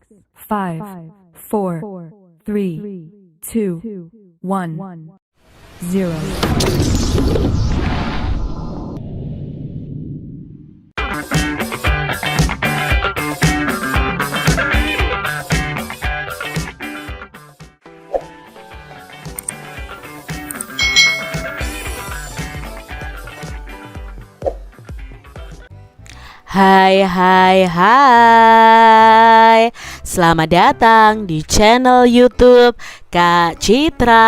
5, 4, 3, 2, 1, 0. Hai, selamat datang di channel YouTube Kak Citra.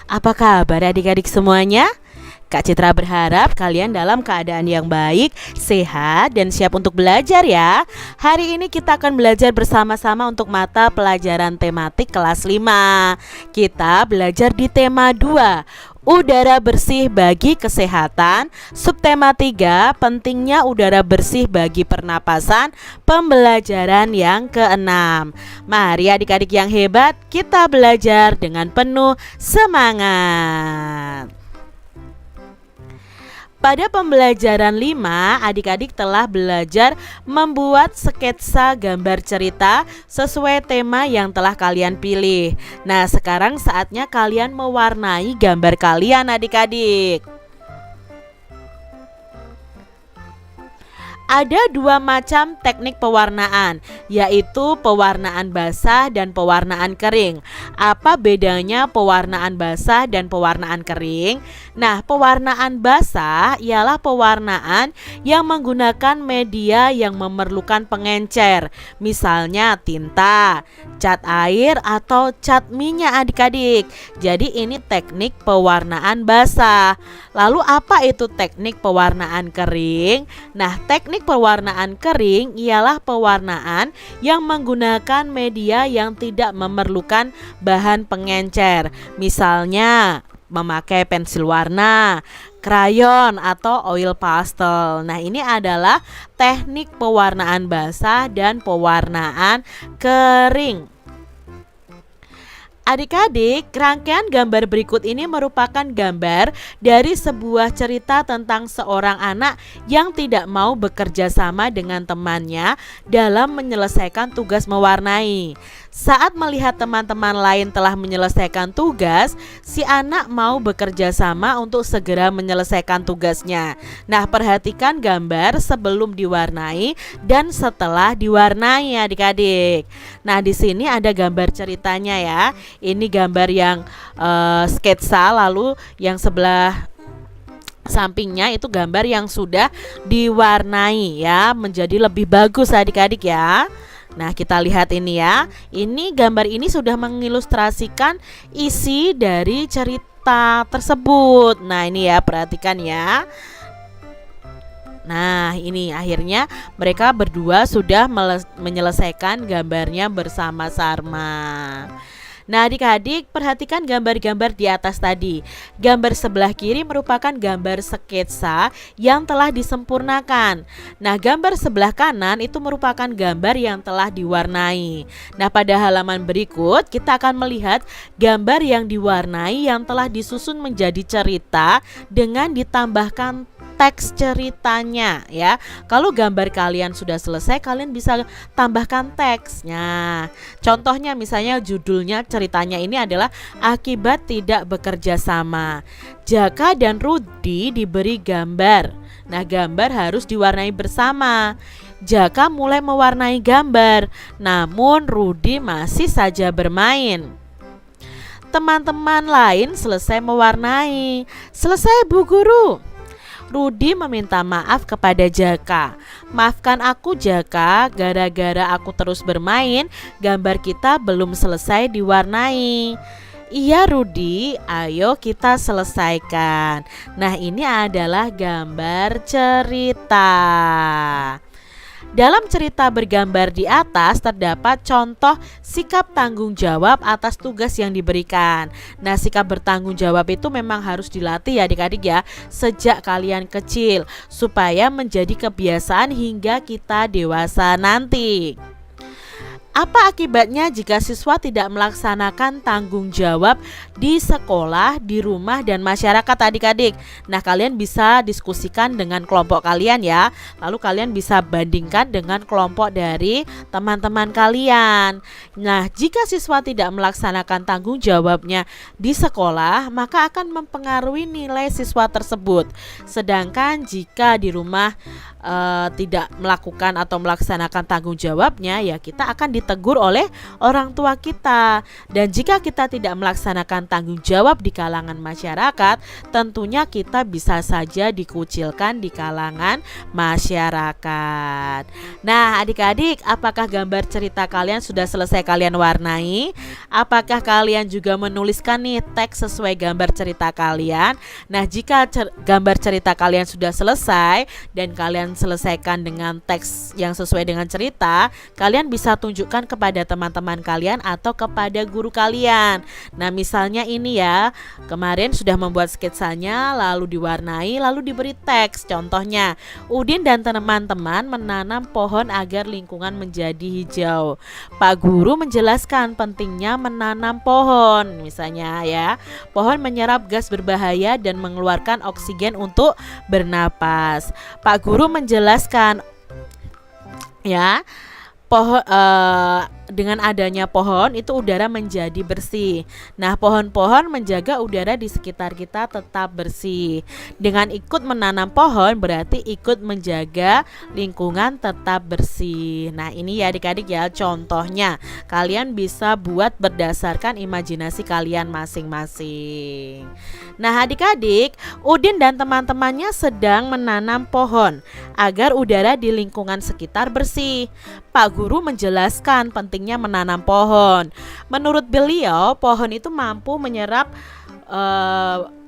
Apa kabar adik-adik semuanya? Kak Citra berharap kalian dalam keadaan yang baik, sehat, dan siap untuk belajar ya. Hari ini kita akan belajar bersama-sama untuk mata pelajaran tematik kelas 5. Kita belajar di tema 2, udara bersih bagi kesehatan. Subtema 3, pentingnya udara bersih bagi pernapasan, pembelajaran yang ke-6. Mari adik-adik yang hebat, kita belajar dengan penuh semangat. Pada pembelajaran 5, adik-adik telah belajar membuat sketsa gambar cerita sesuai tema yang telah kalian pilih. Nah, sekarang saatnya kalian mewarnai gambar kalian adik-adik. Ada 2 macam teknik pewarnaan, yaitu pewarnaan basah dan pewarnaan kering. Apa bedanya pewarnaan basah dan pewarnaan kering? Nah, pewarnaan basah ialah pewarnaan yang menggunakan media yang memerlukan pengencer, misalnya tinta, cat air, atau cat minyak adik-adik. Jadi ini teknik pewarnaan basah. Lalu apa itu teknik pewarnaan kering? Nah, teknik pewarnaan kering ialah pewarnaan yang menggunakan media yang tidak memerlukan bahan pengencer, misalnya memakai pensil warna, krayon, atau oil pastel. Nah, ini adalah teknik pewarnaan basah dan pewarnaan kering. Adik-adik, rangkaian gambar berikut ini merupakan gambar dari sebuah cerita tentang seorang anak yang tidak mau bekerja sama dengan temannya dalam menyelesaikan tugas mewarnai. Saat melihat teman-teman lain telah menyelesaikan tugas, si anak mau bekerja sama untuk segera menyelesaikan tugasnya. Nah, perhatikan gambar sebelum diwarnai dan setelah diwarnai adik-adik. Nah, di sini ada gambar ceritanya ya. Ini gambar yang sketsa, lalu yang sebelah sampingnya itu gambar yang sudah diwarnai ya, menjadi lebih bagus adik-adik ya. Nah, kita lihat ini ya. Ini gambar ini sudah mengilustrasikan isi dari cerita tersebut. Nah, ini ya, perhatikan ya. Nah, ini akhirnya mereka berdua sudah menyelesaikan gambarnya bersama-sama. Nah, adik-adik, perhatikan gambar-gambar di atas tadi. Gambar sebelah kiri merupakan gambar sketsa yang telah disempurnakan. Nah, gambar sebelah kanan itu merupakan gambar yang telah diwarnai. Nah, pada halaman berikut kita akan melihat gambar yang diwarnai yang telah disusun menjadi cerita dengan ditambahkan teks ceritanya ya. Kalau gambar kalian sudah selesai, kalian bisa tambahkan teksnya. Contohnya misalnya judulnya ceritanya ini adalah akibat tidak bekerja sama. Jaka dan Rudi diberi gambar. Nah, gambar harus diwarnai bersama. Jaka mulai mewarnai gambar, namun Rudi masih saja bermain. Teman-teman lain selesai mewarnai. Selesai, Bu Guru. Rudi meminta maaf kepada Jaka. Maafkan aku Jaka, gara-gara aku terus bermain, gambar kita belum selesai diwarnai. Iya Rudi, ayo kita selesaikan. Nah, ini adalah gambar cerita. Dalam cerita bergambar di atas terdapat contoh sikap tanggung jawab atas tugas yang diberikan. Nah, sikap bertanggung jawab itu memang harus dilatih ya adik-adik ya, sejak kalian kecil, supaya menjadi kebiasaan hingga kita dewasa nanti. Apa akibatnya jika siswa tidak melaksanakan tanggung jawab di sekolah, di rumah, dan masyarakat adik-adik? Nah, kalian bisa diskusikan dengan kelompok kalian ya. Lalu kalian bisa bandingkan dengan kelompok dari teman-teman kalian. Nah, jika siswa tidak melaksanakan tanggung jawabnya di sekolah, maka akan mempengaruhi nilai siswa tersebut. Sedangkan jika di rumah tidak melakukan atau melaksanakan tanggung jawabnya, ya kita akan ditegur oleh orang tua kita. Dan jika kita tidak melaksanakan tanggung jawab di kalangan masyarakat, tentunya kita bisa saja dikucilkan di kalangan masyarakat. Nah, adik-adik, apakah gambar cerita kalian sudah selesai kalian warnai? Apakah kalian juga menuliskan nih teks sesuai gambar cerita kalian? Nah, jika gambar cerita kalian sudah selesai dan kalian selesaikan dengan teks yang sesuai dengan cerita, kalian bisa tunjukkan kepada teman-teman kalian atau kepada guru kalian. Nah, misalnya ini ya, kemarin sudah membuat sketsanya, lalu diwarnai, lalu diberi teks. Contohnya, Udin dan teman-teman menanam pohon agar lingkungan menjadi hijau. Pak Guru menjelaskan pentingnya menanam pohon. Misalnya ya, pohon menyerap gas berbahaya dan mengeluarkan oksigen untuk bernapas. Pak Guru menjelaskan ya, pohon dengan adanya pohon itu udara menjadi bersih. Nah, pohon-pohon menjaga udara di sekitar kita tetap bersih. Dengan ikut menanam pohon berarti ikut menjaga lingkungan tetap bersih. Nah, ini ya adik-adik ya contohnya. Kalian bisa buat berdasarkan imajinasi kalian masing-masing. Nah, adik-adik, Udin dan teman-temannya sedang menanam pohon agar udara di lingkungan sekitar bersih. Pak Guru menjelaskan pentingnya menanam pohon. Menurut beliau, pohon itu mampu menyerap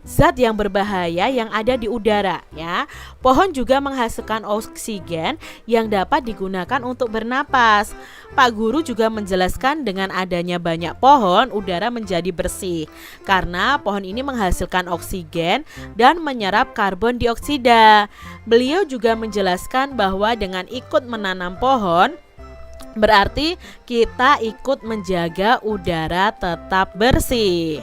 zat yang berbahaya yang ada di udara ya. Pohon juga menghasilkan oksigen yang dapat digunakan untuk bernapas. Pak Guru juga menjelaskan dengan adanya banyak pohon, udara menjadi bersih karena pohon ini menghasilkan oksigen dan menyerap karbon dioksida. Beliau juga menjelaskan bahwa dengan ikut menanam pohon berarti kita ikut menjaga udara tetap bersih.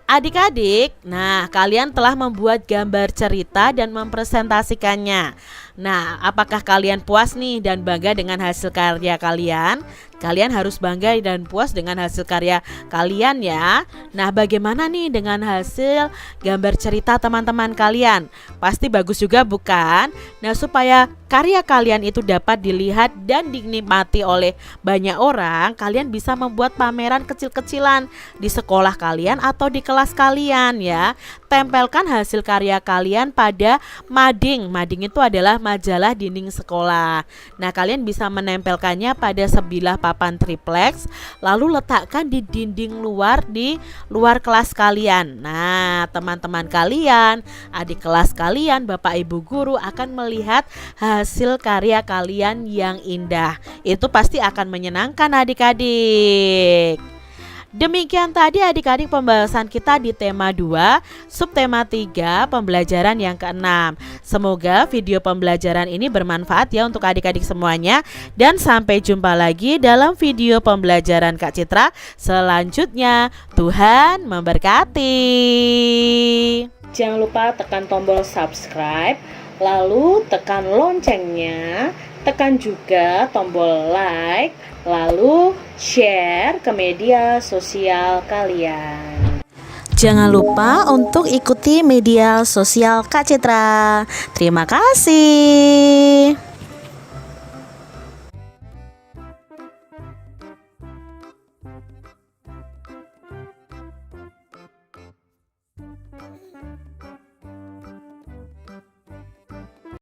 Adik-adik, nah kalian telah membuat gambar cerita dan mempresentasikannya. Nah, apakah kalian puas nih dan bangga dengan hasil karya kalian? Kalian harus bangga dan puas dengan hasil karya kalian ya. Nah, bagaimana nih dengan hasil gambar cerita teman-teman kalian? Pasti bagus juga bukan? Nah, supaya karya kalian itu dapat dilihat dan dinikmati oleh banyak orang, kalian bisa membuat pameran kecil-kecilan di sekolah kalian atau di kelas kalian ya. Tempelkan hasil karya kalian pada mading. Mading itu adalah majalah dinding sekolah. Nah, kalian bisa menempelkannya pada sebilah papan triplex, lalu letakkan di dinding luar di luar kelas kalian. Nah, teman-teman kalian, adik kelas kalian, Bapak Ibu guru akan melihat hasil karya kalian yang indah. Itu pasti akan menyenangkan adik-adik. Demikian tadi adik-adik pembahasan kita di tema 2, subtema 3, pembelajaran yang ke-6. Semoga video pembelajaran ini bermanfaat ya untuk adik-adik semuanya. Dan sampai jumpa lagi dalam video pembelajaran Kak Citra selanjutnya. Tuhan memberkati. Jangan lupa tekan tombol subscribe, lalu tekan loncengnya, tekan juga tombol like, lalu share ke media sosial kalian. Jangan lupa untuk ikuti media sosial Kak Citra. Terima kasih.